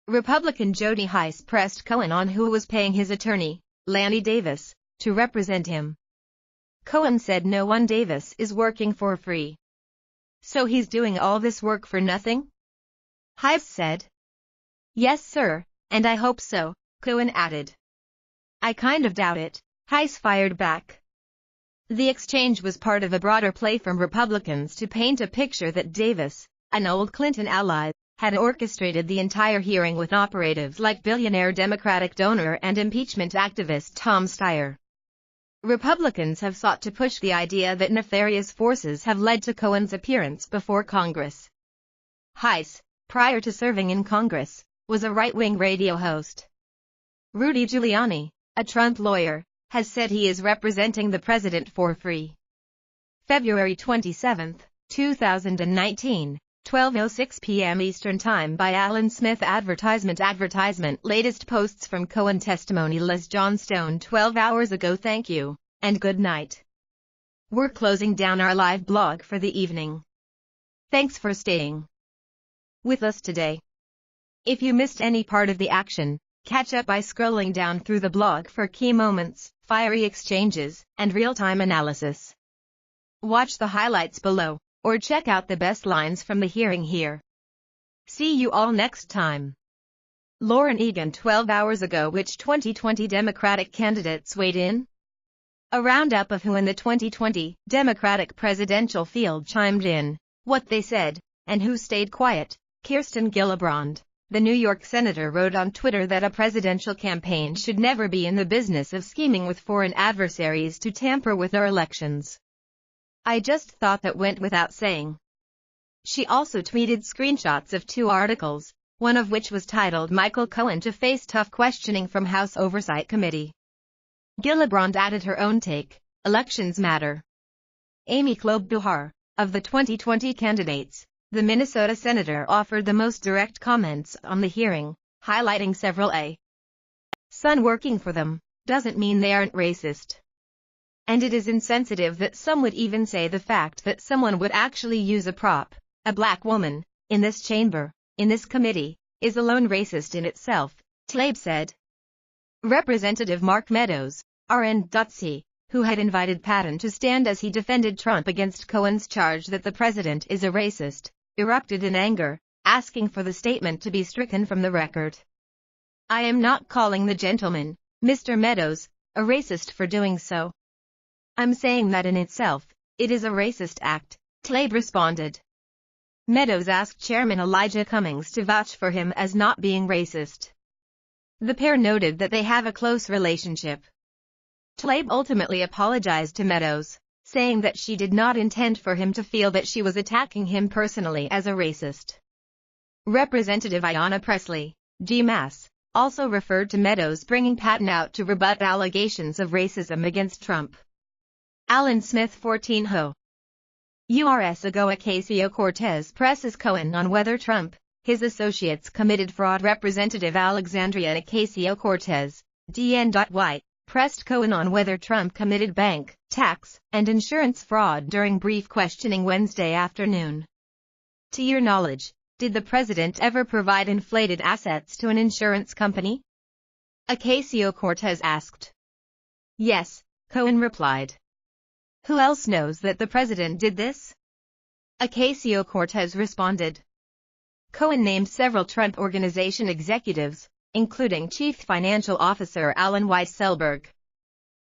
Republican Jody Hice pressed Cohen on who was paying his attorney, Lanny Davis, to represent him. Cohen said no one Davis is working for free. So he's doing all this work for nothing? Hice said. Yes sir, and I hope so, Cohen added. I kind of doubt it, Hice fired back. The exchange was part of a broader play from Republicans to paint a picture that Davis, an old Clinton ally, had orchestrated the entire hearing with operatives like billionaire Democratic donor and impeachment activist Tom Steyer. Republicans have sought to push the idea that nefarious forces have led to Cohen's appearance before Congress. Hice, prior to serving in Congress, was a right-wing radio host. Rudy Giuliani, a Trump lawyer, has said he is representing the president for free. February 27, 2019, 12:06 p.m. Eastern Time by Alan Smith. Advertisement latest posts from Cohen testimony. Liz Johnstone 12 hours ago. Thank you, and good night. We're closing down our live blog for the evening. Thanks for staying with us today. If you missed any part of the action, catch up by scrolling down through the blog for key moments, fiery exchanges, and real-time analysis. Watch the highlights below, or check out the best lines from the hearing here. See you all next time. Lauren Egan 12 hours ago. Which 2020 Democratic candidates weighed in? A roundup of who in the 2020 Democratic presidential field chimed in, what they said, and who stayed quiet. Kirsten Gillibrand, the New York senator, wrote on Twitter that a presidential campaign should never be in the business of scheming with foreign adversaries to tamper with our elections. I just thought that went without saying. She also tweeted screenshots of two articles, one of which was titled Michael Cohen to Face Tough Questioning from House Oversight Committee. Gillibrand added her own take, elections matter. Amy Klobuchar, of the 2020 candidates, the Minnesota senator offered the most direct comments on the hearing, highlighting several son working for them doesn't mean they aren't racist. And it is insensitive that some would even say the fact that someone would actually use a prop, a black woman, in this chamber, in this committee, is alone racist in itself, Tlaib said. Representative Mark Meadows, RN.C., who had invited Patton to stand as he defended Trump against Cohen's charge that the president is a racist, erupted in anger, asking for the statement to be stricken from the record. I am not calling the gentleman, Mr. Meadows, a racist for doing so. I'm saying that in itself, it is a racist act, Tlaib responded. Meadows asked Chairman Elijah Cummings to vouch for him as not being racist. The pair noted that they have a close relationship. Tlaib ultimately apologized to Meadows, saying that she did not intend for him to feel that she was attacking him personally as a racist. Representative Ayanna Pressley, GMAS, also referred to Meadows bringing Patton out to rebut allegations of racism against Trump. Alan Smith 14 Ho. URS ago. Ocasio-Cortez presses Cohen on whether Trump, his associates committed fraud. Representative Alexandria Ocasio-Cortez, DN.White, pressed Cohen on whether Trump committed bank, tax, and insurance fraud during brief questioning Wednesday afternoon. To your knowledge, did the president ever provide inflated assets to an insurance company? Ocasio-Cortez asked. Yes, Cohen replied. Who else knows that the president did this? Ocasio-Cortez responded. Cohen named several Trump Organization executives, including Chief Financial Officer Alan Weisselberg.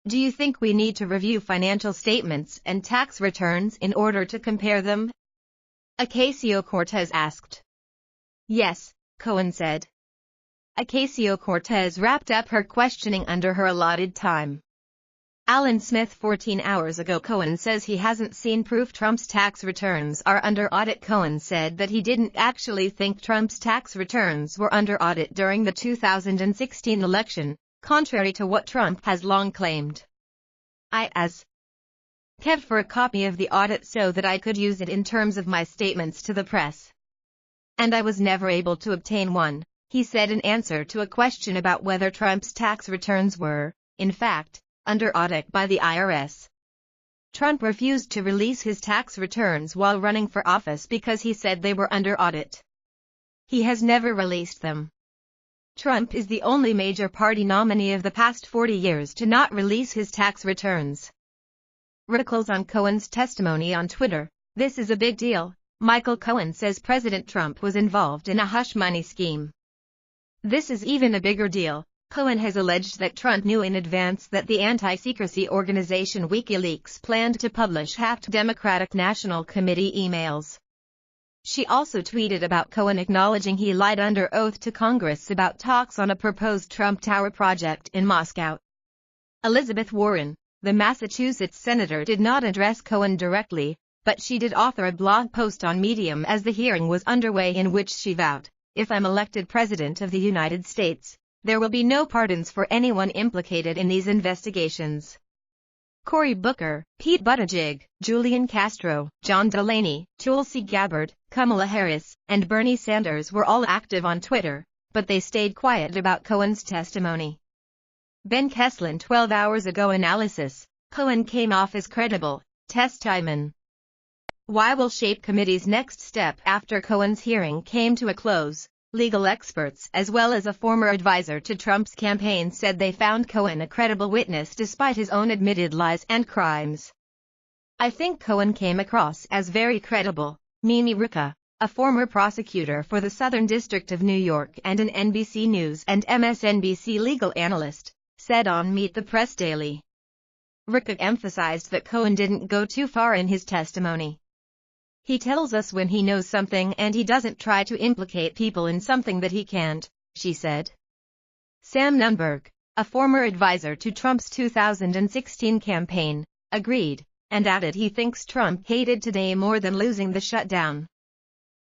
Do you think we need to review financial statements and tax returns in order to compare them? Ocasio-Cortez asked. Yes, Cohen said. Ocasio-Cortez wrapped up her questioning under her allotted time. Alan Smith 14 hours ago. Cohen says he hasn't seen proof Trump's tax returns are under audit. Cohen said that he didn't actually think Trump's tax returns were under audit during the 2016 election, contrary to what Trump has long claimed. I kept for a copy of the audit so that I could use it in terms of my statements to the press. And I was never able to obtain one, he said in answer to a question about whether Trump's tax returns were, in fact, under audit by the IRS. Trump refused to release his tax returns while running for office because he said they were under audit. He has never released them. Trump is the only major party nominee of the past 40 years to not release his tax returns. Ridicules on Cohen's testimony on Twitter. This is a big deal. Michael Cohen says President Trump was involved in a hush money scheme. This is even a bigger deal. Cohen has alleged that Trump knew in advance that the anti-secrecy organization WikiLeaks planned to publish hacked Democratic National Committee emails. She also tweeted about Cohen acknowledging he lied under oath to Congress about talks on a proposed Trump Tower project in Moscow. Elizabeth Warren, the Massachusetts senator, did not address Cohen directly, but she did author a blog post on Medium as the hearing was underway in which she vowed, "If I'm elected President of the United States, there will be no pardons for anyone implicated in these investigations." Cory Booker, Pete Buttigieg, Julian Castro, John Delaney, Tulsi Gabbard, Kamala Harris, and Bernie Sanders were all active on Twitter, but they stayed quiet about Cohen's testimony. Ben Kesslin 12 hours ago analysis. Cohen came off as credible. Testimony. Why will shape committee's next step after Cohen's hearing came to a close? Legal experts as well as a former advisor to Trump's campaign said they found Cohen a credible witness despite his own admitted lies and crimes. "I think Cohen came across as very credible," Mimi Ricca, a former prosecutor for the Southern District of New York and an NBC News and MSNBC legal analyst, said on Meet the Press Daily. Ricca emphasized that Cohen didn't go too far in his testimony. "He tells us when he knows something and he doesn't try to implicate people in something that he can't," she said. Sam Nunberg, a former advisor to Trump's 2016 campaign, agreed, and added he thinks Trump hated today more than losing the shutdown.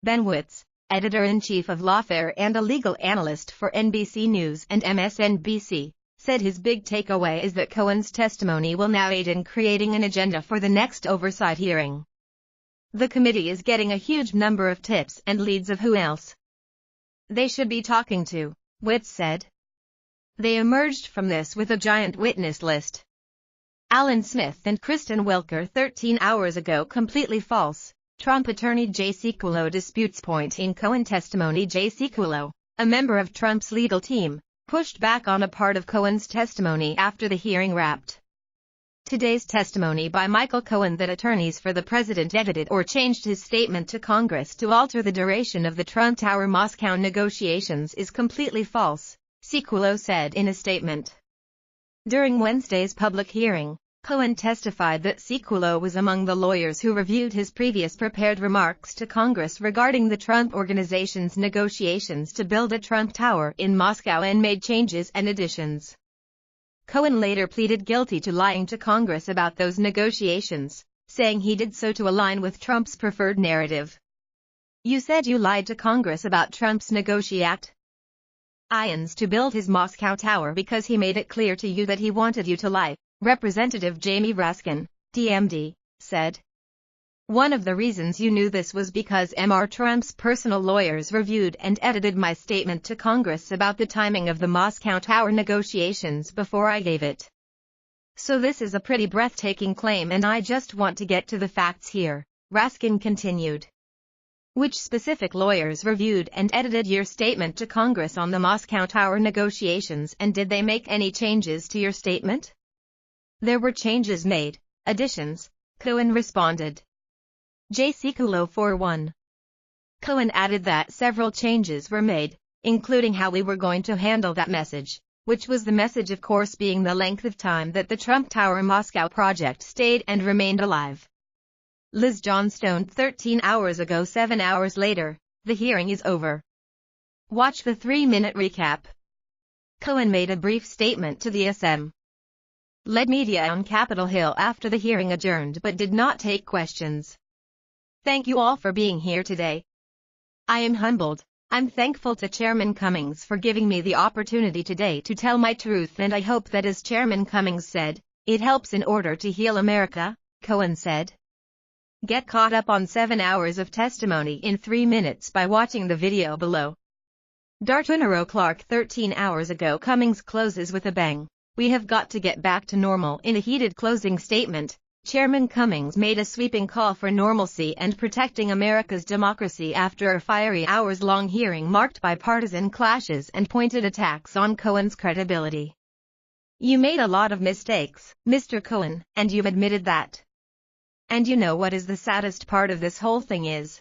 Ben Witz, editor-in-chief of Lawfare and a legal analyst for NBC News and MSNBC, said his big takeaway is that Cohen's testimony will now aid in creating an agenda for the next oversight hearing. "The committee is getting a huge number of tips and leads of who else they should be talking to," Witz said. "They emerged from this with a giant witness list." Alan Smith and Kristen Welker 13 hours ago. Completely false. Trump attorney Jay Sekulow disputes point in Cohen testimony. Jay Sekulow, a member of Trump's legal team, pushed back on a part of Cohen's testimony after the hearing wrapped. Today's testimony by Michael Cohen that attorneys for the president edited or changed his statement to Congress to alter the duration of the Trump Tower Moscow negotiations is completely false, Sekulow said in a statement. During Wednesday's public hearing, Cohen testified that Sekulow was among the lawyers who reviewed his previous prepared remarks to Congress regarding the Trump Organization's negotiations to build a Trump Tower in Moscow and made changes and additions. Cohen later pleaded guilty to lying to Congress about those negotiations, saying he did so to align with Trump's preferred narrative. "You said you lied to Congress about Trump's negotiations to build his Moscow Tower because he made it clear to you that he wanted you to lie," Representative Jamie Raskin, DMD, said. "One of the reasons you knew this was because Trump's personal lawyers reviewed and edited my statement to Congress about the timing of the Moscow Tower negotiations before I gave it. So this is a pretty breathtaking claim and I just want to get to the facts here," Raskin continued. "Which specific lawyers reviewed and edited your statement to Congress on the Moscow Tower negotiations, and did they make any changes to your statement?" "There were changes made, additions," Cohen responded. Jay Sekulow 4-1. Cohen added that several changes were made, including how we were going to handle that message, which was the message of course being the length of time that the Trump Tower Moscow project stayed and remained alive. Liz Johnstone 13 hours ago. 7 hours later, the hearing is over. Watch the 3-minute recap. Cohen made a brief statement to the SM-led media on Capitol Hill after the hearing adjourned but did not take questions. "Thank you all for being here today. I am humbled. I'm thankful to Chairman Cummings for giving me the opportunity today to tell my truth, and I hope that, as Chairman Cummings said, it helps in order to heal America," Cohen said. Get caught up on 7 hours of testimony in 3 minutes by watching the video below. D'Arturo Clark 13 hours ago. Cummings closes with a bang. "We have got to get back to normal." In a heated closing statement, Chairman Cummings made a sweeping call for normalcy and protecting America's democracy after a fiery hours-long hearing marked by partisan clashes and pointed attacks on Cohen's credibility. "You made a lot of mistakes, Mr. Cohen, and you've admitted that. And you know what is the saddest part of this whole thing is?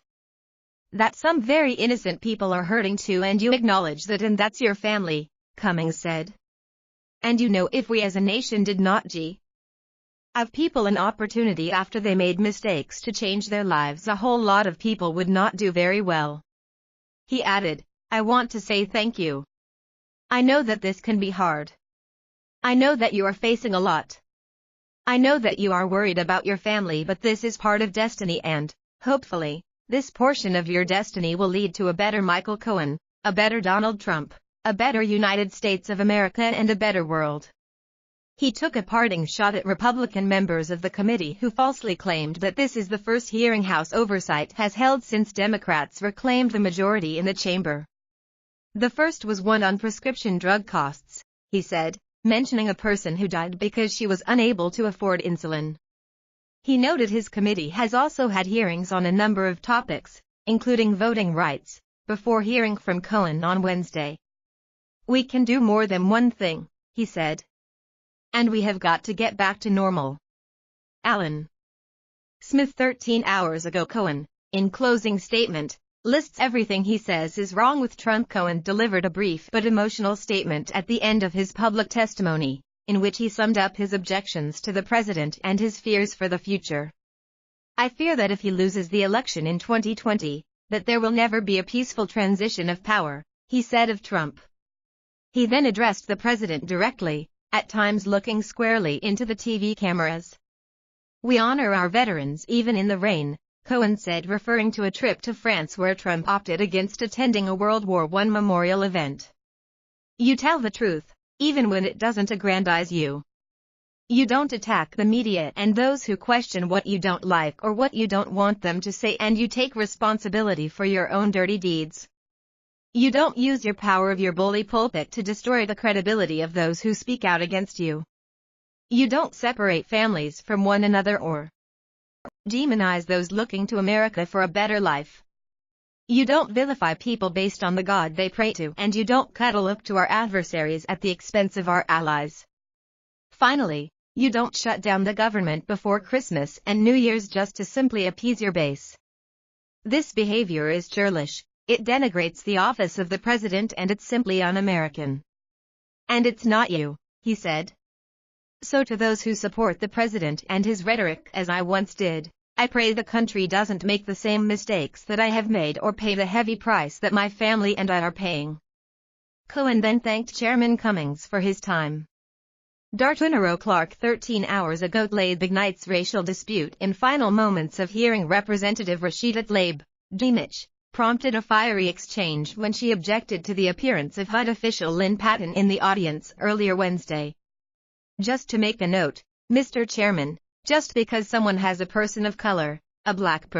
That some very innocent people are hurting too, and you acknowledge that, and that's your family," Cummings said. "And you know if we as a nation did not give people an opportunity after they made mistakes to change their lives, a whole lot of people would not do very well." He added, "I want to say thank you. I know that this can be hard. I know that you are facing a lot. I know that you are worried about your family, but this is part of destiny, and, hopefully, this portion of your destiny will lead to a better Michael Cohen, a better Donald Trump, a better United States of America, and a better world." He took a parting shot at Republican members of the committee who falsely claimed that this is the first hearing House oversight has held since Democrats reclaimed the majority in the chamber. "The first was one on prescription drug costs," he said, mentioning a person who died because she was unable to afford insulin. He noted his committee has also had hearings on a number of topics, including voting rights, before hearing from Cohen on Wednesday. "We can do more than one thing," he said. "And we have got to get back to normal." Alan Smith 13 hours ago. Cohen, in closing statement, lists everything he says is wrong with Trump. Cohen delivered a brief but emotional statement at the end of his public testimony, in which he summed up his objections to the president and his fears for the future. "I fear that if he loses the election in 2020, that there will never be a peaceful transition of power," he said of Trump. He then addressed the president directly, at times looking squarely into the TV cameras. "We honor our veterans even in the rain," Cohen said, referring to a trip to France where Trump opted against attending a World War I memorial event. "You tell the truth, even when it doesn't aggrandize you. You don't attack the media and those who question what you don't like or what you don't want them to say, and you take responsibility for your own dirty deeds. You don't use your power of your bully pulpit to destroy the credibility of those who speak out against you. You don't separate families from one another or demonize those looking to America for a better life. You don't vilify people based on the God they pray to, and you don't cuddle up to our adversaries at the expense of our allies. Finally, you don't shut down the government before Christmas and New Year's just to simply appease your base. This behavior is churlish. It denigrates the office of the president, and it's simply un-American. And it's not you," he said. "So to those who support the president and his rhetoric as I once did, I pray the country doesn't make the same mistakes that I have made or pay the heavy price that my family and I are paying." Cohen then thanked Chairman Cummings for his time. D'Arturo Clark 13 hours ago laid ignites racial dispute in final moments of hearing. Representative Rashida Tlaib Dimich prompted a fiery exchange when she objected to the appearance of HUD official Lynn Patton in the audience earlier Wednesday. "Just to make a note, Mr. Chairman, just because someone has a person of color, a black